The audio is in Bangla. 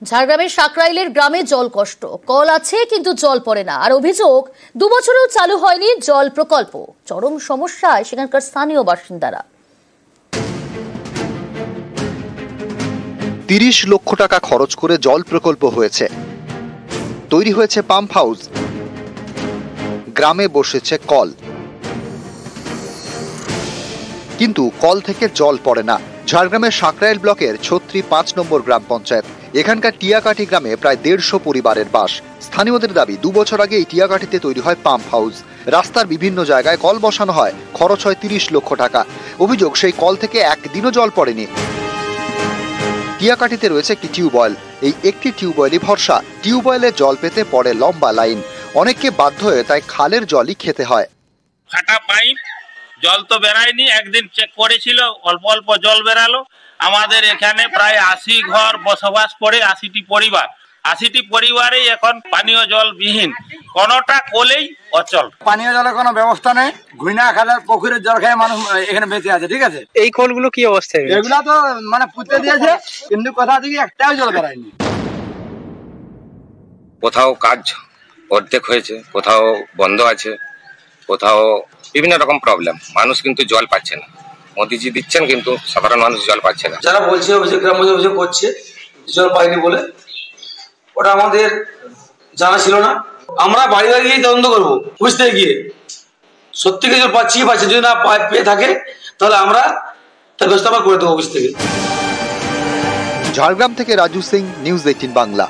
ঝাড়গ্রামের সাকরাইলের গ্রামে জল কষ্ট, কল আছে কিন্তু জল পড়ে না। আর অভিযোগ 2 বছরেও চালু হয়নি জল প্রকল্প। চরম সমস্যায় সেখানকার স্থানীয় বাসিন্দারা। 30 লক্ষ টাকা খরচ করে জল প্রকল্প হয়েছে, তৈরি হয়েছে পাম্প হাউস, গ্রামে বসেছে কল, কিন্তু কল থেকে জল পড়ে না। ঝাড়গ্রামের সাকরাইল ব্লকের 36 নম্বর গ্রাম পঞ্চায়েত। এখানকার টিয়াকাঠি গ্রামে প্রায় 150 পরিবারের বাস। স্থানীয়দের দাবি 2 বছর আগে এই টিয়াকাঠিতে তৈরি হয় পাম্প হাউস। রাস্তার বিভিন্ন জায়গায় কল বসানো হয়, খরচ হয় 30 লক্ষ টাকা। অভিযোগ সেই কল থেকে একদিনও জল পড়েনি। টিয়াকাঠিতে রয়েছে একটি টিউবওয়েল, এই একটি টিউবওয়েলই ভরসা। টিউবওয়েলে জল পেতে পড়ে লম্বা লাইন, অনেককে বাধ্য হয়ে তাই খালের জলই খেতে হয়। ফাটা পাইপ, জল তো বেরায়নি। একদিন চেক করেছিল, অল্প অল্প জল বেরালো। আমাদের এখানে প্রায় 80 ঘর বসবাস করে, 80টি পরিবার। 80টি পরিবারেই এখন পানীয় জল বিহীন, কোনোটা কোলেই অচল। পানীয় জলের কোনো ব্যবস্থা নেই। ঘুইনা খালের পুকুরের জল খেয়ে মানুষ এখানে বেঁচে আছে। ঠিক আছে, এই কলগুলো কি অবস্থায়? এগুলা তো পুঁতে দিয়েছে, কিন্তু কোথা থেকে একটাও জল বেরায়নি। কোথাও কাজ অর্ধেক হয়েছে, কোথাও বন্ধ আছে, কোথাও বিভিন্ন রকম প্রবলেম। মানুষ কিন্তু জল পাচ্ছে না। মোদিজি দিচ্ছেন কিন্তু সাধারণ মানুষ জল পাচ্ছে না। যারা বলছে অভিযোগ করছে জল পাইনি বলে, ওটা আমাদের জানা ছিল না। আমরা বাড়ি বাড়ি গিয়ে তদন্ত করবো, বুঝতে গিয়ে সত্যিকে জল পাচ্ছি কি পাচ্ছি। যদি না পেয়ে থাকে তাহলে আমরা তার ব্যবস্থা করে দেবো অফিস থেকে। ঝাড়গ্রাম থেকে রাজু সিং, নিউজ 18 বাংলা।